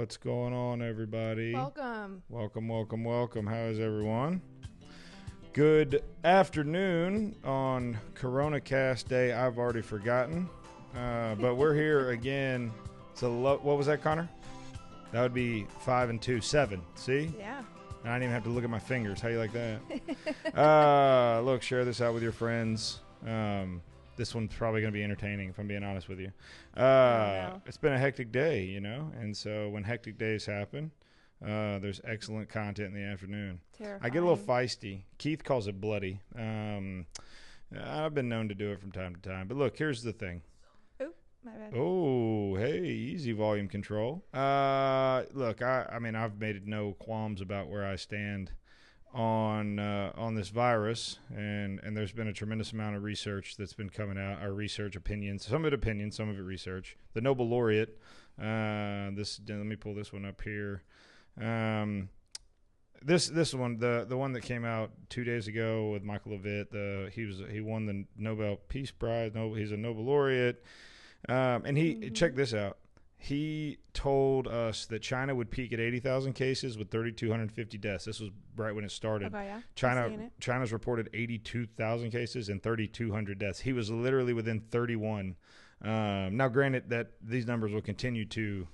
What's going on, everybody? Welcome. Welcome. How is everyone? Good afternoon on Corona Cast Day. I've already forgotten, but we're here again. So what was that, Connor? That would be 5 and 2, 7. See? Yeah. And I didn't even have to look at my fingers. How you like that? Look, share this out with your friends. This one's probably going to be entertaining, if I'm being honest with you. It's been a hectic day, and so when hectic days happen, there's excellent content in the afternoon. Terrifying. I get a little feisty. Keith calls it bloody. I've been known to do it from time to time. But look, here's the thing. Oh, my bad. Oh, hey, easy volume control. Look, I mean, I've made no qualms about where I stand on this virus, and there's been a tremendous amount of research that's been coming out, our research opinions, some of it research. The Nobel laureate, let me pull this one up here. This one, the one that came out 2 days ago with Michael Levitt, he won the Nobel Peace Prize. He's a Nobel laureate, and he check this out. He told us that China would peak at 80,000 cases with 3,250 deaths. This was right when it started. Okay, yeah. China's reported 82,000 cases and 3,200 deaths. He was literally within 31. Now, granted that these numbers will continue to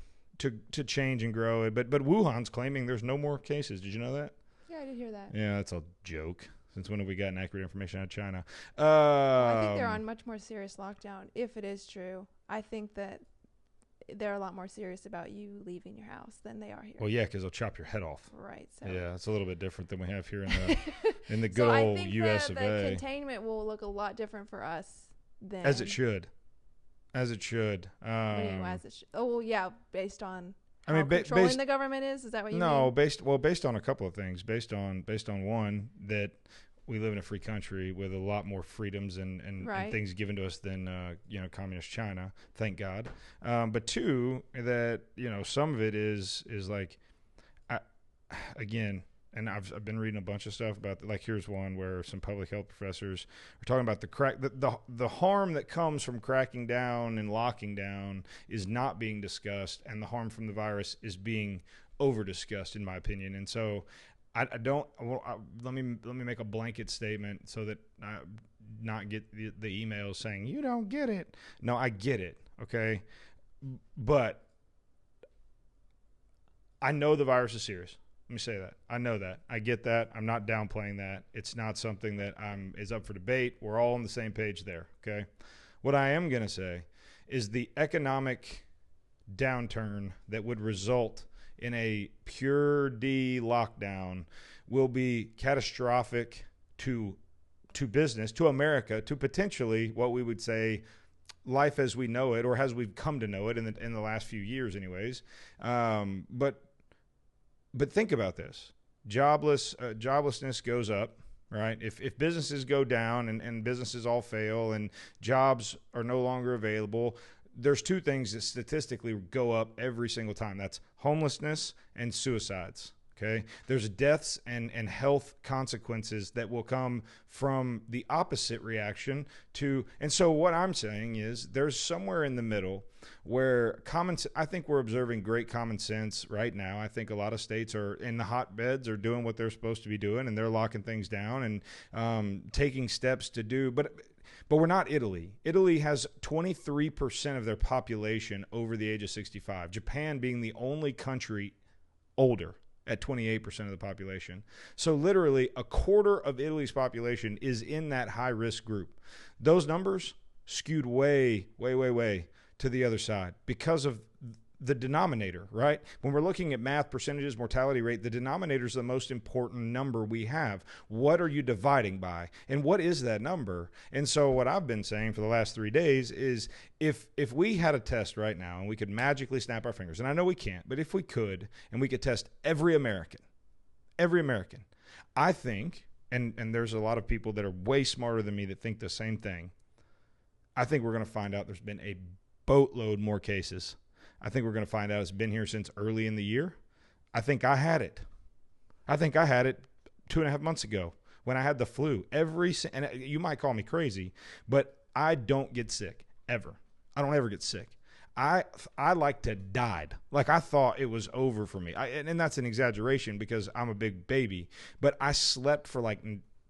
change and grow, but Wuhan's claiming there's no more cases. Did you know that? Yeah, I did hear that. Yeah, that's a joke. Since when have we gotten accurate information out of China? I think they're on much more serious lockdown, if it is true. I think that they're a lot more serious about you leaving your house than they are here. Well, yeah, because they'll chop your head off. Right. So. Yeah, it's a little bit different than we have here in the good old U.S. of A. The containment will look a lot different for us than as it should. What do you mean, as it should? Oh, well, yeah, based on how controlling the government is. Is that what you mean? No, based on a couple of things. Based on one, that we live in a free country with a lot more freedoms and things given to us than communist China, thank God. But two, that some of it is like, again, and I've been reading a bunch of stuff about, like, here's one where some public health professors are talking about the harm that comes from cracking down and locking down is not being discussed, and the harm from the virus is being over discussed, in my opinion. And so let me make a blanket statement so that I not get the emails saying you don't get it. No, I get it. Okay. But I know the virus is serious. Let me say that. I know that. I get that. I'm not downplaying that. It's not something that is up for debate. We're all on the same page there. Okay. What I am going to say is the economic downturn that would result in a pure D lockdown will be catastrophic to business, to America, to potentially what we would say life as we know it, or as we've come to know it in the last few years anyways. But think about this. Joblessness goes up, right? If businesses go down and businesses all fail and jobs are no longer available, there's two things that statistically go up every single time. That's homelessness and suicides. Okay. There's deaths and health consequences that will come from the opposite reaction to. And so what I'm saying is there's somewhere in the middle where I think we're observing great common sense right now. I think a lot of states are in the hotbeds, are doing what they're supposed to be doing, and they're locking things down and taking steps to do. But we're not Italy. Italy has 23% of their population over the age of 65. Japan being the only country older at 28% of the population. So literally a quarter of Italy's population is in that high-risk group. Those numbers skewed way, way, way, way to the other side because of the denominator, right? When we're looking at math, percentages, mortality rate, the denominator is the most important number we have. What are you dividing by? And what is that number? And so what I've been saying for the last 3 days is if we had a test right now and we could magically snap our fingers, and I know we can't, but if we could, and we could test every American, I think, and there's a lot of people that are way smarter than me that think the same thing, I think we're going to find out there's been a boatload more cases. I think we're going to find out it's been here since early in the year. I think I had it 2.5 months ago when I had the flu. And you might call me crazy, but I don't get sick ever. I don't ever get sick. I like to died. Like I thought it was over for me. And that's an exaggeration because I'm a big baby, but I slept for like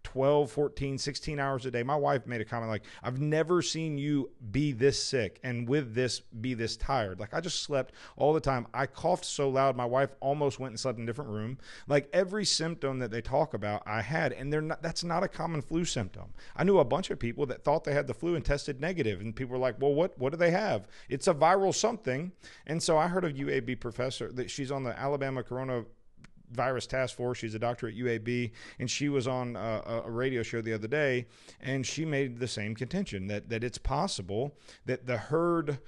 12, 14, 16 hours a day. My wife made a comment like, I've never seen you be this sick and with this be this tired. Like I just slept all the time. I coughed so loud, my wife almost went and slept in a different room. Like every symptom that they talk about, I had, and that's not a common flu symptom. I knew a bunch of people that thought they had the flu and tested negative, and people were like, well, what do they have? It's a viral something. And so I heard of UAB professor that she's on the Alabama Coronavirus Task Force. She's a doctor at UAB, and she was on a radio show the other day, and she made the same contention that it's possible that the herd,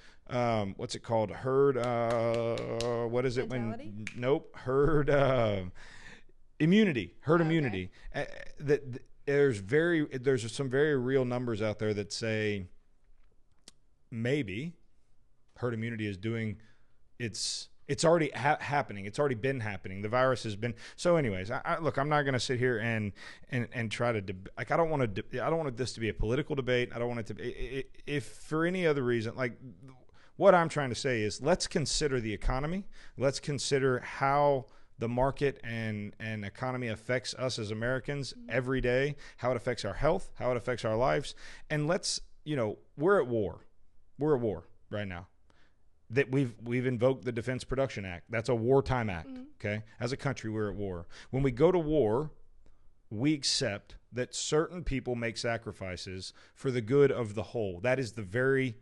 what's it called? Herd, what is it? Mentality? Herd immunity. Herd Okay. immunity. There's some very real numbers out there that say maybe herd immunity is doing it's already happening. It's already been happening. The virus has been. So anyways, look, I'm not going to sit here and try to like, I don't want this to be a political debate. I don't want it to be, if for any other reason, like what I'm trying to say is let's consider the economy. Let's consider how the market and economy affects us as Americans every day, how it affects our health, how it affects our lives. And let's, we're at war. We're at war right now. That we've invoked the Defense Production Act. That's a wartime act, okay? As a country, we're at war. When we go to war, we accept that certain people make sacrifices for the good of the whole. That is the very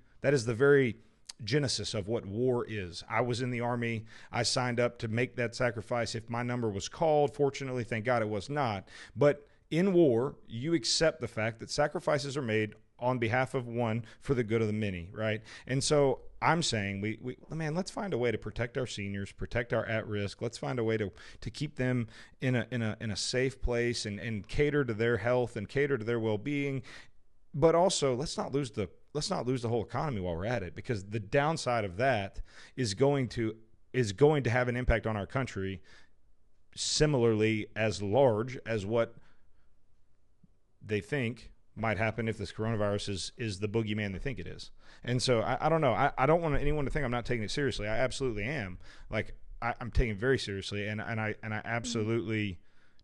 genesis of what war is. I was in the Army. I signed up to make that sacrifice if my number was called. Fortunately, thank God it was not. But in war, you accept the fact that sacrifices are made on behalf of one for the good of the many, right? And so I'm saying let's find a way to protect our seniors, protect our at-risk. Let's find a way to keep them in a safe place and cater to their health and cater to their well-being. But also, let's not lose the whole economy while we're at it, because the downside of that is going to have an impact on our country similarly as large as what they think might happen if this coronavirus is the boogeyman they think it is. And so I don't know. I don't want anyone to think I'm not taking it seriously. I absolutely am. Like I'm taking it very seriously, and I absolutely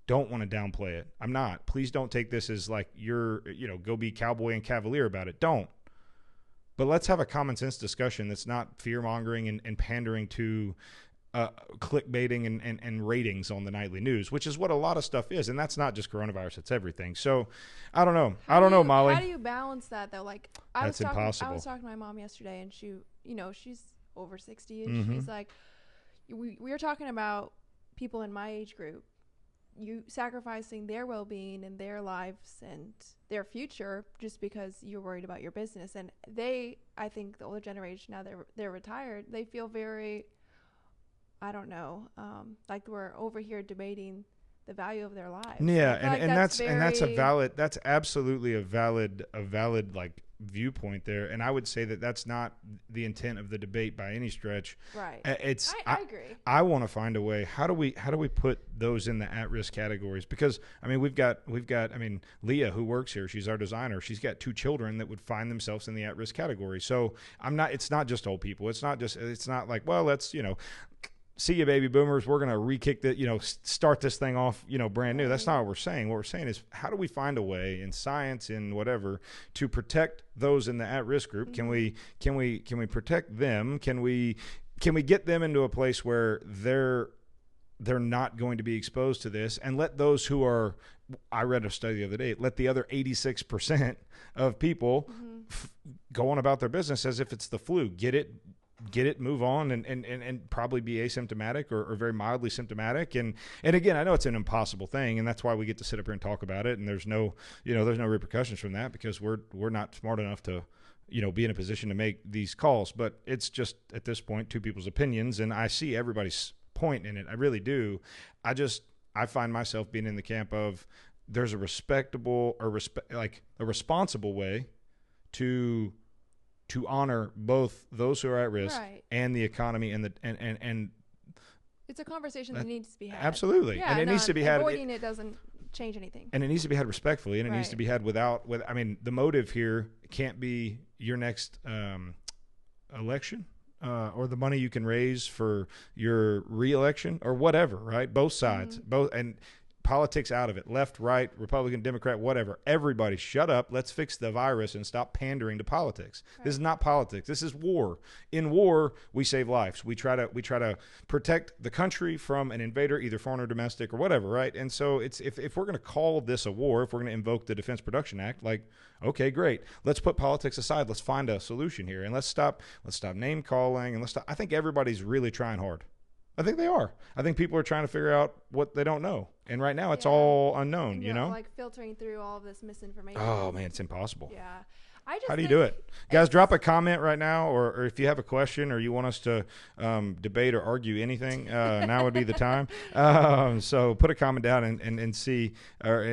don't want to downplay it. I'm not. Please don't take this as like you're go be cowboy and cavalier about it. Don't. But let's have a common sense discussion that's not fear mongering and pandering to clickbaiting and ratings on the nightly news, which is what a lot of stuff is. And that's not just coronavirus, it's everything. So I don't know. Molly. How do you balance that though? Like that's impossible. I was talking to my mom yesterday, and she, she's over 60, and she's like, we were talking about people in my age group, you sacrificing their well-being and their lives and their future just because you're worried about your business. And I think the older generation, now they're retired, they feel very, I don't know, like we're over here debating the value of their lives. Yeah, that's absolutely a valid like viewpoint there, and I would say that's not the intent of the debate by any stretch. Right. I agree. I want to find a way. How do we put those in the at-risk categories? Because we've got Leah, who works here. She's our designer. She's got 2 children that would find themselves in the at-risk category. So it's not just old people. It's not like, well, let's see you, baby boomers. We're going to re-kick start this thing off, brand new. That's not what we're saying. What we're saying is, how do we find a way in science, in whatever, to protect those in the at-risk group? Can we protect them? Can we get them into a place where they're not going to be exposed to this, and let those who are, I read a study the other day, let the other 86% of people go on about their business as if it's the flu. Get it, move on, and probably be asymptomatic or very mildly symptomatic. And again, I know it's an impossible thing, and that's why we get to sit up here and talk about it. And there's no repercussions from that, because we're not smart enough to, be in a position to make these calls. But it's just at this point 2 people's opinions, and I see everybody's point in it. I really do. I find myself being in the camp of there's a responsible way to honor both those who are at risk and the economy and it's a conversation that needs to be had. Absolutely. Yeah, and it needs to be had. Avoiding it doesn't change anything. And it needs to be had respectfully, and it needs to be had the motive here can't be your next election or the money you can raise for your reelection or whatever, right? Both sides, both, and politics out of it, left, right, Republican, Democrat, whatever. Everybody shut up. Let's fix the virus and stop pandering to politics. Right. This is not politics. This is war. In war, we save lives. We try to protect the country from an invader, either foreign or domestic or whatever, right? And so it's if we're going to call this a war, if we're going to invoke the Defense Production Act, like, okay, great. Let's put politics aside. Let's find a solution here, and let's stop name calling, and I think everybody's really trying hard. I think they are. I think people are trying to figure out what they don't know. And right now it's all unknown, you know? Like filtering through all of this misinformation. Oh, man, it's impossible. Yeah. How do you do it? Guys, drop a comment right now, or if you have a question or you want us to debate or argue anything, now would be the time. So put a comment down and see, or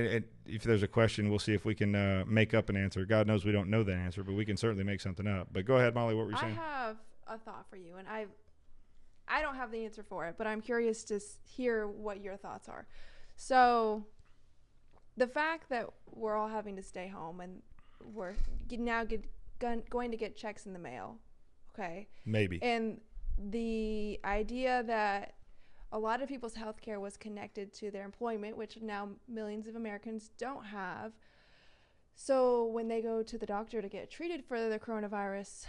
if there's a question, we'll see if we can make up an answer. God knows we don't know the answer, but we can certainly make something up. But go ahead, Molly, what were you saying? I have a thought for you, and I don't have the answer for it, but I'm curious to hear what your thoughts are. So the fact that we're all having to stay home and we're now going to get checks in the mail, okay? Maybe. And the idea that a lot of people's health care was connected to their employment, which now millions of Americans don't have. So when they go to the doctor to get treated for the coronavirus,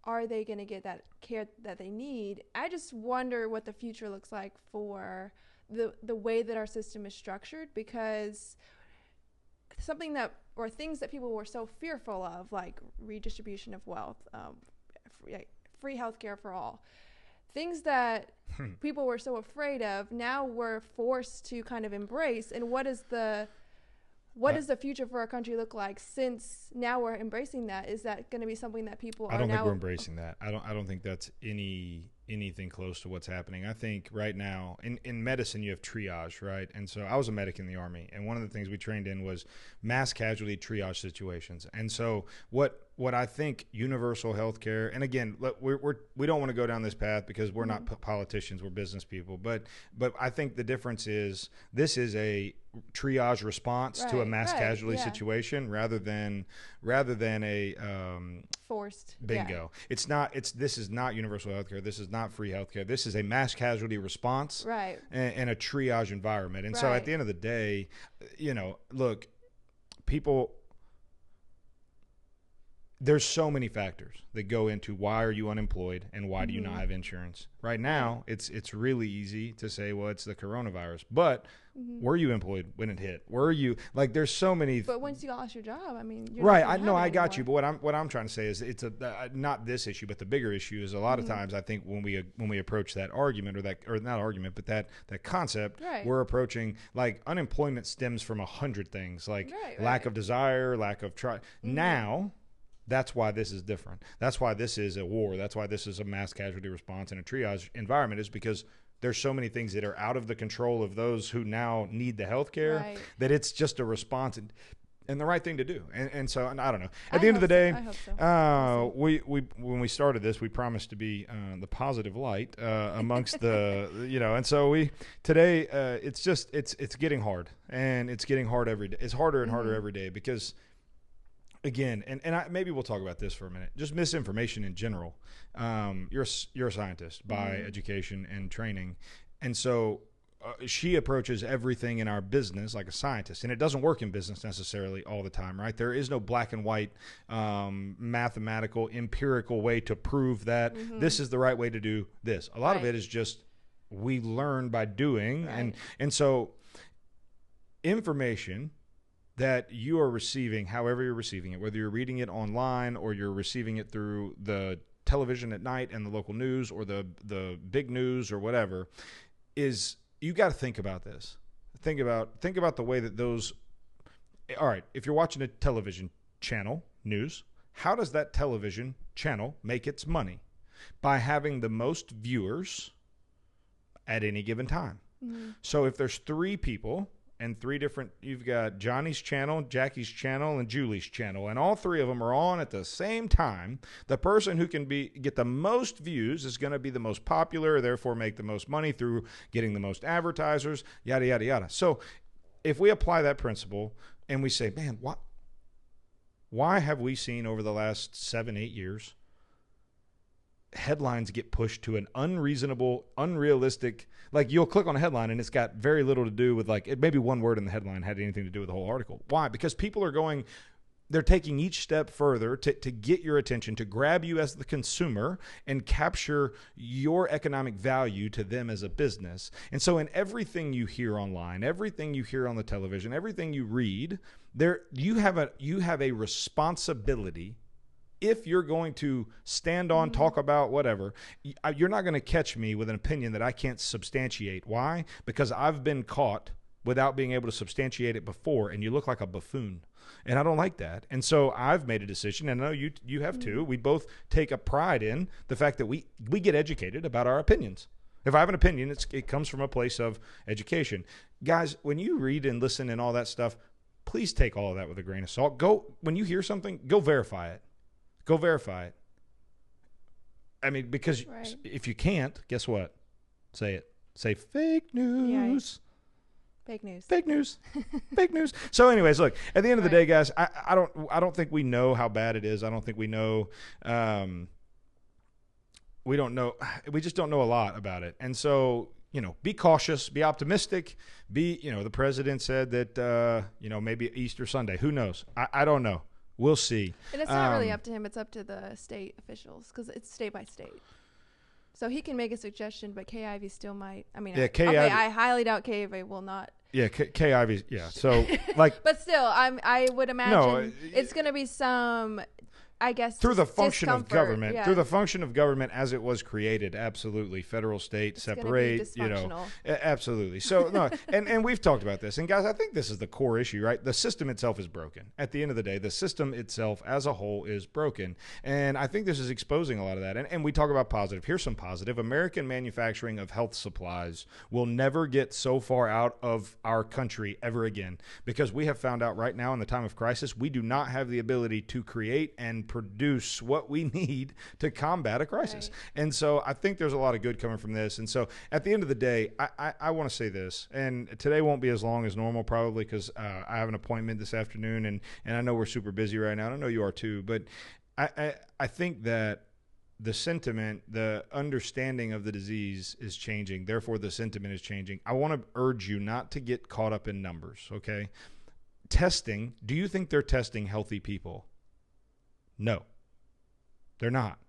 are they going to get that care that they need? I just wonder what the future looks like for the way that our system is structured, because things that people were so fearful of, like redistribution of wealth, free healthcare for all, things that people were so afraid of, now we're forced to kind of embrace. And what does the future for our country look like, since now we're embracing that? Is that going to be something that people I don't think we're embracing that. I don't think that's anything close to what's happening. I think right now in medicine you have triage, right? And so I was a medic in the Army, and one of the things we trained in was mass casualty triage situations. And so what I think universal health care, and again, we don't want to go down this path because we're not politicians, we're business people, but I think the difference is this is a triage response to a mass casualty situation rather than a forced bingo. This is not universal health care. This is not free health care. This is a mass casualty response, right? And a triage environment. And so at the end of the day, look, people, there's so many factors that go into why are you unemployed and why do you not have insurance. Right now, it's really easy to say, well, it's the coronavirus. But were you employed when it hit? Were you, like, there's so many. But once you lost your job, I mean, you're right. I got you. But what I'm trying to say is it's not this issue, but the bigger issue is a lot of times I think when we approach that argument or not argument, but that concept, we're approaching, like, unemployment stems from 100 things, like lack of desire, lack of try. Now. That's why this is different. That's why this is a war. That's why this is a mass casualty response in a triage environment, is because there's so many things that are out of the control of those who now need the health care that it's just a response and the right thing to do. And so I don't know. At the end of the day, we when we started this, we promised to be the positive light amongst the, and so today it's getting hard, and it's getting hard every day. It's harder and harder every day because, again, and maybe we'll talk about this for a minute, just misinformation in general. You're a scientist by education and training. And so she approaches everything in our business like a scientist, and it doesn't work in business necessarily all the time, right? There is no black and white mathematical, empirical way to prove that this is the right way to do this. A lot of it is just we learn by doing. And so information that you are receiving, however you're receiving it, whether you're reading it online or you're receiving it through the television at night and the local news or the big news or whatever, is you got to think about this. Think about the way that those. All right, if you're watching a television channel, news, how does that television channel make its money? By having the most viewers at any given time. So if there's 3 people and 3 different, you've got Johnny's channel, Jackie's channel, and Julie's channel, and all 3 of them are on at the same time, the person who can get the most views is going to be the most popular, therefore make the most money through getting the most advertisers, yada, yada, yada. So if we apply that principle and we say, man, why have we seen over the last 7-8 years headlines get pushed to an unreasonable, unrealistic, like you'll click on a headline and it's got very little to do with like, it maybe one word in the headline had anything to do with the whole article. Why? Because people are going, they're taking each step further to get your attention, to grab you as the consumer and capture your economic value to them as a business. And so in everything you hear online, everything you hear on the television, everything you read, you have a responsibility. If you're going to stand on, talk about whatever, you're not going to catch me with an opinion that I can't substantiate. Why? Because I've been caught without being able to substantiate it before, and you look like a buffoon. And I don't like that. And so I've made a decision, and I know you have too. We both take a pride in the fact that we get educated about our opinions. If I have an opinion, it comes from a place of education. Guys, when you read and listen and all that stuff, please take all of that with a grain of salt. When you hear something, go verify it. Go verify it. I mean, because if you can't, guess what? Say it. Say fake news. Yeah. Fake news. Fake news. Fake news. So anyways, look, at the end of the day, guys, I don't think we know how bad it is. I don't think we know. We don't know. We just don't know a lot about it. And so, be cautious, be optimistic, the president said that, maybe Easter Sunday, who knows? I don't know. We'll see. And it's not really up to him. It's up to the state officials because it's state by state. So he can make a suggestion, but Kay Ivey still might. I mean, I highly doubt Kay Ivey will not. Yeah, Kay Ivey. Yeah. So like, but still, I would imagine it's going to be some. I guess through the function of government, yeah. Through the function of government as it was created, absolutely, federal, state, separate, absolutely. So no, and we've talked about this, and guys, I think this is the core issue, right? The system itself is broken. At the end of the day, the system itself as a whole is broken, and I think this is exposing a lot of that. And we talk about positive. Here's some positive. American manufacturing of health supplies will never get so far out of our country ever again, because we have found out right now in the time of crisis, we do not have the ability to create and produce what we need to combat a crisis. Right. And so I think there's a lot of good coming from this. And so at the end of the day, I want to say this, and today won't be as long as normal probably because I have an appointment this afternoon, and I know we're super busy right now. And I know you are too, but I think that the sentiment, the understanding of the disease is changing. Therefore, the sentiment is changing. I want to urge you not to get caught up in numbers, okay? Testing, do you think they're testing healthy people? No, they're not.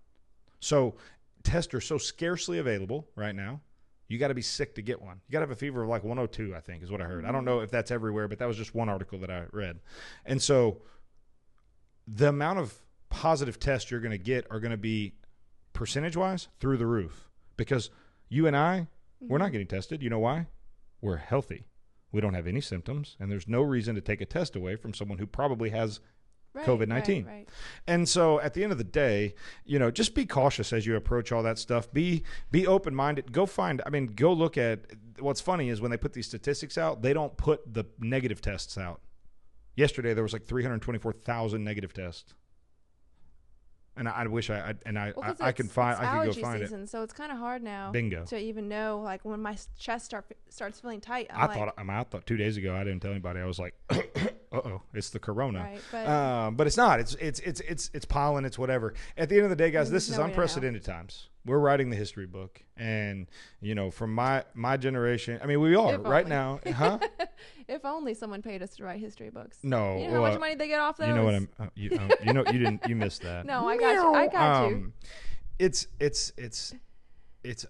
So tests are so scarcely available right now. You got to be sick to get one. You got to have a fever of like 102, I think is what I heard. I don't know if that's everywhere, but that was just one article that I read. And so the amount of positive tests you're going to get are going to be percentage-wise through the roof, because you and I, we're not getting tested. You know why? We're healthy. We don't have any symptoms, and there's no reason to take a test away from someone who probably has COVID-19. Right. And so at the end of the day, just be cautious as you approach all that stuff. Be open-minded. Go look at what's funny is when they put these statistics out, they don't put the negative tests out. Yesterday, there was like 324,000 negative tests. And I wish I could go find season, it. So it's kind of hard now. Bingo. To even know, like when my chest starts feeling tight. I thought 2 days ago. I didn't tell anybody. I was like, uh-oh, it's the corona. Right, but it's not. It's pollen. It's whatever. At the end of the day, guys, this is unprecedented times. We're writing the history book, and from my generation, I mean, we are right now, huh? If only someone paid us to write history books. No, you know how much money they get off those? You know what I'm. You missed that. No, I got you. It's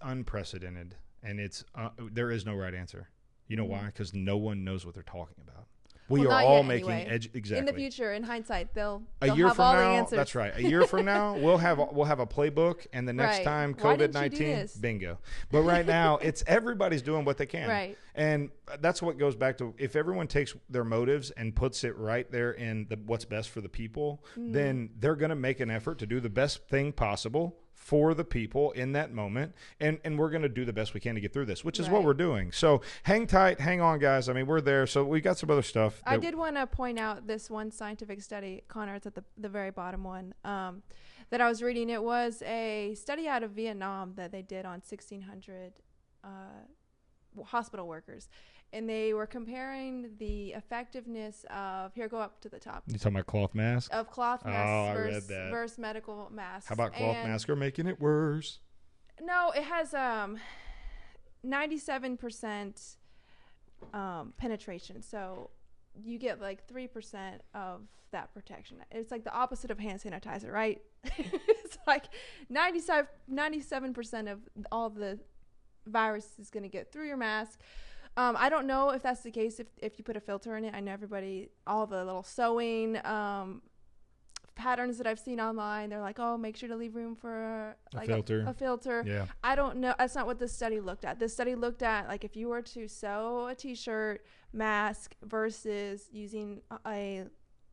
unprecedented, and there is no right answer. You know why? Because no one knows what they're talking about. We are all making exactly. In the future, in hindsight, they'll have all the answers. That's right. A year from now, we'll have a playbook, and the next time COVID-19, bingo. But right now, it's everybody's doing what they can. Right. And that's what goes back to, if everyone takes their motives and puts it right there in what's best for the people, then they're going to make an effort to do the best thing possible for the people in that moment, and we're going to do the best we can to get through this, which is what we're doing. So hang tight, hang on, guys. I mean, we're there. So we got some other stuff. I did want to point out this one scientific study, Connor, it's at the very bottom one, that I was reading. It was a study out of Vietnam that they did on 1,600 hospital workers. and they were comparing the effectiveness of, here, go up to the top. You talking about cloth masks? Of cloth Oh, masks I read that. versus medical masks. How about cloth masks are making it worse? No, it has 97% penetration. So you get like 3% of that protection. It's like the opposite of hand sanitizer, right? It's like 97% of all of the virus is going to get through your mask. I don't know if that's the case if you put a filter in it. I know all the little sewing patterns that I've seen online, they're like, oh, make sure to leave room for like a filter. Yeah. I don't know. That's not what this study looked at. This study looked at like if you were to sew a t-shirt mask versus using a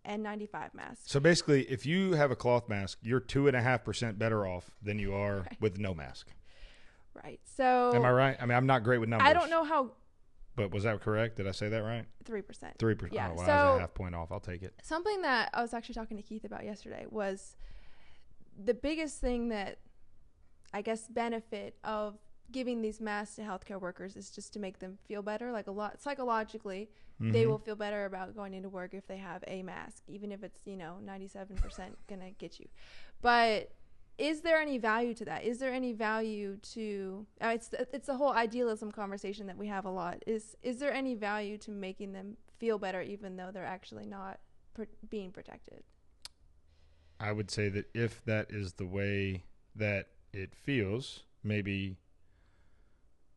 N95 mask. So basically, if you have a cloth mask, you're 2.5% better off than you are with no mask. Right. So am I right? I mean, I'm not great with numbers. I don't know how. But was that correct? Did I say that right? 3%. 3%. Yeah. Oh, well, so I was a half point off. I'll take it. Something that I was actually talking to Keith about yesterday was the biggest thing that I guess benefit of giving these masks to healthcare workers is just to make them feel better. Like a lot psychologically, they will feel better about going into work if they have a mask, even if it's 97% gonna get you. But is there any value to that? Is there any value to it's the whole idealism conversation that we have a lot. Is there any value to making them feel better even though they're actually not being protected? I would say that if that is the way that it feels, maybe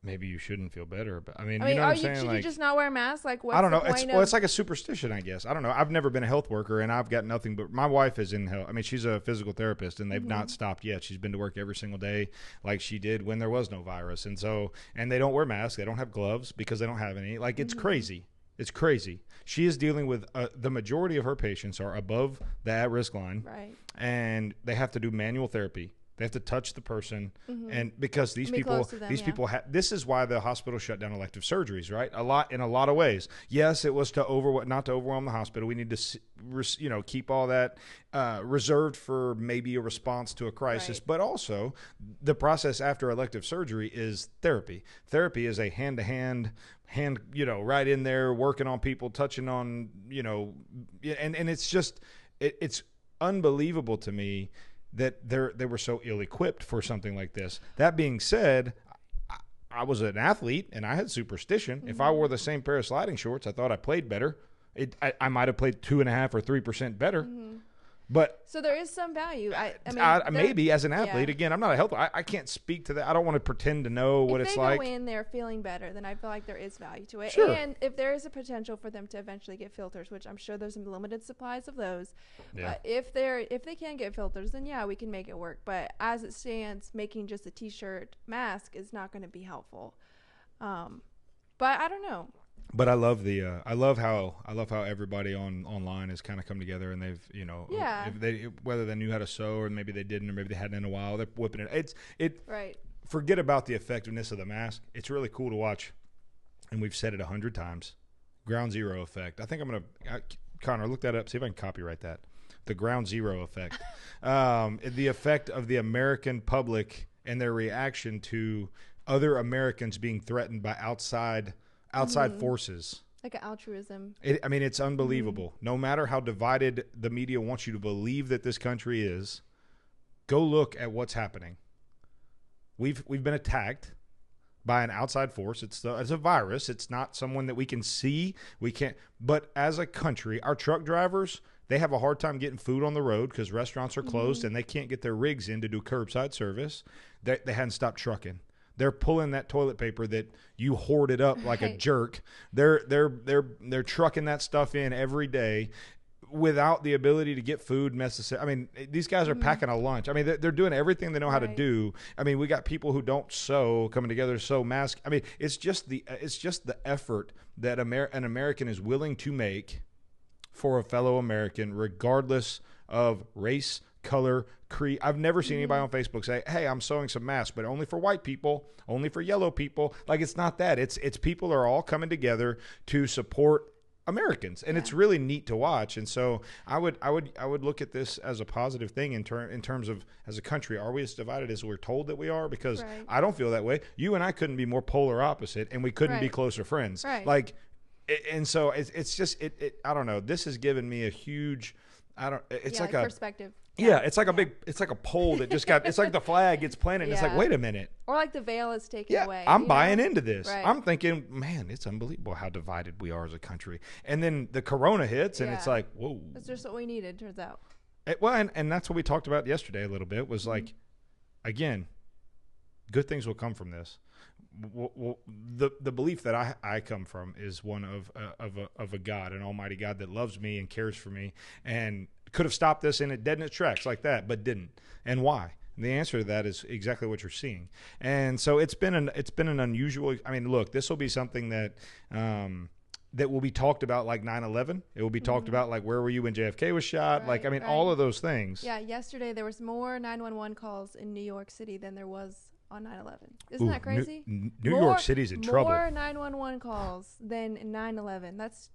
you shouldn't feel better. But I mean, you know what I'm saying? Should you just not wear a mask? Like, what's I don't know. the point It's like a superstition, I guess. I don't know. I've never been a health worker, and I've got nothing but my wife is in health. I mean, she's a physical therapist, and they've not stopped yet. She's been to work every single day, like she did when there was no virus, and they don't wear masks. They don't have gloves because they don't have any. Like, it's crazy. It's crazy. She is dealing with the majority of her patients are above the at-risk line, right? And they have to do manual therapy. They have to touch the person, and because these people, this is why the hospital shut down elective surgeries, right? In a lot of ways. Yes, it was not to overwhelm the hospital. We need to, keep all that reserved for maybe a response to a crisis, right. But also the process after elective surgery is therapy. Therapy is a hand, right in there, working on people, touching on, and it's just, it's unbelievable to me that they were so ill-equipped for something like this. That being said, I was an athlete and I had superstition. If I wore the same pair of sliding shorts, I thought I played better. I might have played 2.5 or 3% better. But so there is some value. I mean, maybe as an athlete, again, I'm not a health. I can't speak to that. I don't want to pretend to know what it's like. If they go in there feeling better, then I feel like there is value to it. Sure. And if there is a potential for them to eventually get filters, which I'm sure there's some limited supplies of those. Yeah. But if they can get filters, then we can make it work. But as it stands, making just a t-shirt mask is not going to be helpful. But I don't know. But I love how everybody online has kind of come together, and they've whether they knew how to sew or maybe they didn't or maybe they hadn't in a while, they're whipping it. Right. Forget about the effectiveness of the mask. It's really cool to watch, and we've said it 100 times. Ground zero effect. I think I'm gonna Connor, look that up. See if I can copyright that. The ground zero effect. The effect of the American public and their reaction to other Americans being threatened by outside forces. Like an altruism. It's unbelievable. No matter how divided the media wants you to believe that this country is, go look at what's happening. We've been attacked by an outside force. It's a virus. It's not someone that we can see. We can't. But as a country, our truck drivers, they have a hard time getting food on the road because restaurants are closed and they can't get their rigs in to do curbside service. They hadn't stopped trucking. They're pulling that toilet paper that you hoarded up like a jerk. They're trucking that stuff in every day without the ability to get food necessary. These guys are packing a lunch. They're doing everything they know how to do. We got people who don't sew coming together to sew masks. It's just the effort that an American is willing to make for a fellow American, regardless of race, color, creed. I've never seen anybody on Facebook say, hey, I'm sewing some masks, but only for white people, only for yellow people. Like, it's not that. It's people are all coming together to support Americans, and it's really neat to watch. And so I would look at this as a positive thing in terms of, as a country, are we as divided as we're told that we are? Because I don't feel that way. You and I couldn't be more polar opposite, and we couldn't be closer friends. Like, and so it's just I don't know. This has given me a huge, it's like a perspective. Yeah, it's like a pole that just got, it's like the flag gets planted. And it's like, wait a minute. Or like the veil is taken away. I'm buying into this. I'm thinking, man, it's unbelievable how divided we are as a country. And then the corona hits and it's like, whoa. That's just what we needed, turns out. And that's what we talked about yesterday a little bit was like, again, good things will come from this. Well, the belief that I come from is one of a God, an almighty God that loves me and cares for me and could have stopped this in dead in its tracks like that, but didn't. And why? And the answer to that is exactly what you're seeing. And so it's been an unusual. I mean, look, this will be something that that will be talked about like 9/11. It will be talked about like where were you when JFK was shot? Like, I mean, all of those things. Yeah, yesterday there was more 911 calls in New York City than there was on 9/11. Isn't that crazy? New York City's in trouble. More 911 calls than in 9/11. That's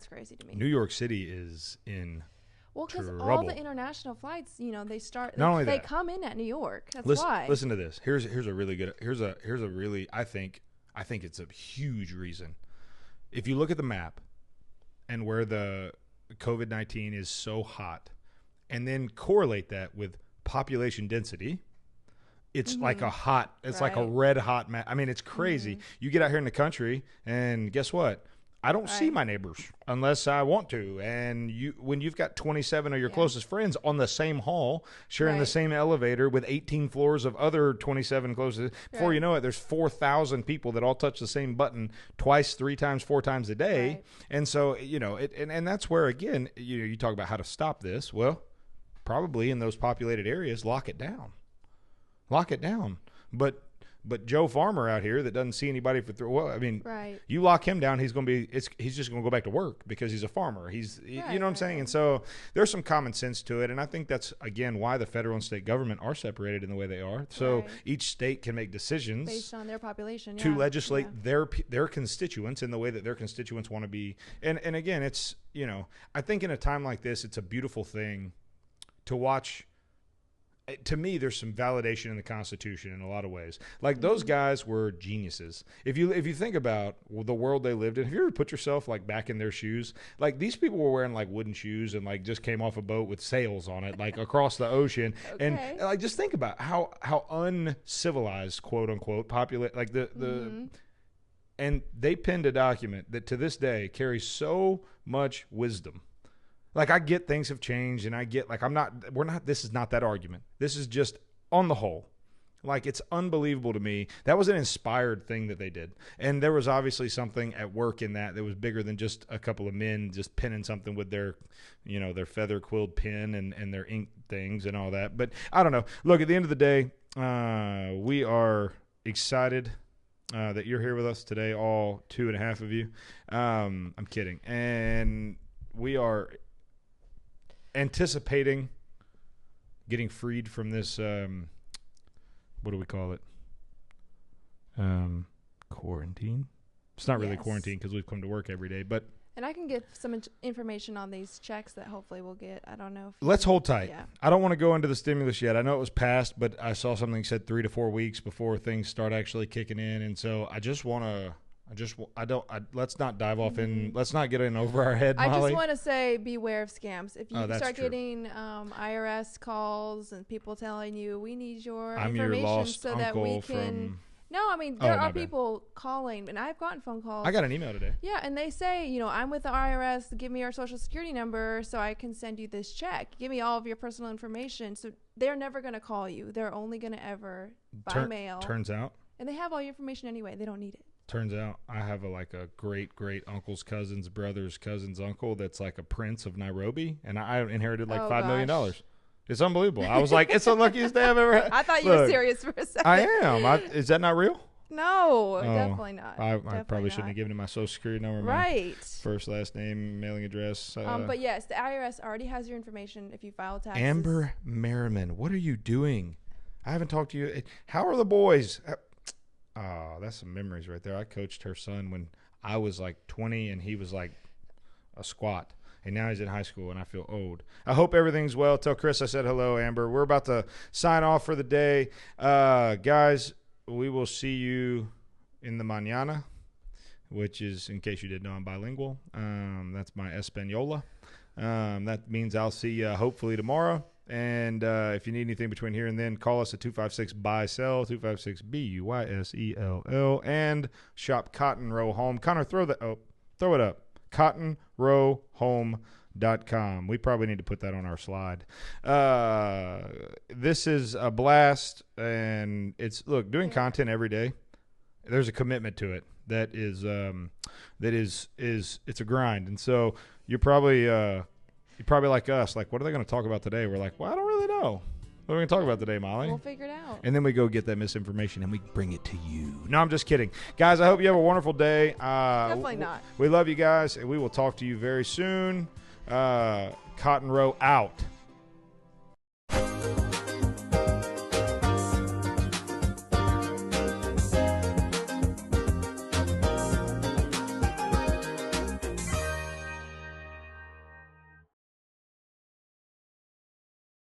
crazy to me. New York City is in because trouble. all the international flights, they start. Not only they that, come in at New York. That's why. Why. Listen to this. Here's a really good. Here's a really. I think it's a huge reason. If you look at the map and where the COVID-19 is so hot, and then correlate that with population density. It's like it's like a red hot map. I mean, it's crazy. You get out here in the country, and guess what? I don't see my neighbors unless I want to. And when you've got 27 of your closest friends on the same hall, sharing the same elevator with 18 floors of other 27 closest, before you know it, there's 4,000 people that all touch the same button twice, 3 times, 4 times a day. And so, and that's where, again, you talk about how to stop this. Well, probably in those populated areas, lock it down. Lock it down. But Joe Farmer out here that doesn't see anybody for you lock him down, he's just going to go back to work because he's a farmer. You know what I'm saying? And so there's some common sense to it. And I think that's, again, why the federal and state government are separated in the way they are. So each state can make decisions based on their population to legislate their constituents in the way that their constituents want to be. And again, it's, I think in a time like this, it's a beautiful thing to watch. To me, there's some validation in the Constitution in a lot of ways. Like those guys were geniuses. If you think about the world they lived in, have you ever put yourself like back in their shoes? Like these people were wearing like wooden shoes and like just came off a boat with sails on it, like across the ocean. And like just think about how uncivilized, quote unquote, populate like and they penned a document that to this day carries so much wisdom. Like I get things have changed and I get like this is not that argument. This is just on the whole. Like it's unbelievable to me. That was an inspired thing that they did. And there was obviously something at work in that was bigger than just a couple of men just penning something with their, their feather quilled pen and their ink things and all that. But I don't know. Look, at the end of the day, we are excited that you're here with us today, all 2.5 of you. I'm kidding. And we are anticipating getting freed from this what do we call it, quarantine. It's not really quarantine because we've come to work every day, but and I can get some information on these checks that hopefully we'll get. I don't know if let's hold tight. I don't want to go into the stimulus yet. I know it was passed, but I saw something said 3 to 4 weeks before things start actually kicking in, and so I just want to let's not dive off in. Let's not get in over our head, Molly. I just want to say beware of scams. If you start getting IRS calls and people telling you we need your information so that we can. There are people calling, and I've gotten phone calls. I got an email today. Yeah, and they say, I'm with the IRS. Give me your social security number so I can send you this check. Give me all of your personal information. So they're never going to call you. They're only going to ever by mail. Turns out. And they have all your information anyway. They don't need it. Turns out I have a great uncle's cousin's brother's cousin's uncle that's like a prince of Nairobi, and I inherited like $5 million. It's unbelievable. I was like, it's the luckiest day I've ever had. I thought you were serious for a second. I am. Is that not real? No, definitely not. I probably shouldn't have given him my social security number, my first, last name, mailing address. But yes, the IRS already has your information if you file taxes. Amber Merriman, what are you doing? I haven't talked to you. How are the boys? Oh, that's some memories right there. I coached her son when I was like 20 and he was like a squat. And now he's in high school, and I feel old. I hope everything's well. Tell Chris I said hello, Amber. We're about to sign off for the day. Guys, we will see you in the mañana, which is, in case you didn't know, I'm bilingual. That's my Española. That means I'll see you hopefully tomorrow. And if you need anything between here and then, call us at 256-BUY-SELL, 256-BUYSELL, and shop Cotton Row Home. Connor, throw it up. CottonRowHome.com. We probably need to put that on our slide. This is a blast, and it's doing content every day. There's a commitment to it that is it's a grind, and so you're probably like us. Like, what are they going to talk about today? We're like, well, I don't really know. What are we going to talk about today, Molly? We'll figure it out. And then we go get that misinformation and we bring it to you. No, I'm just kidding. Guys, I hope you have a wonderful day. Definitely not. We love you guys, and we will talk to you very soon. Cotton Row out.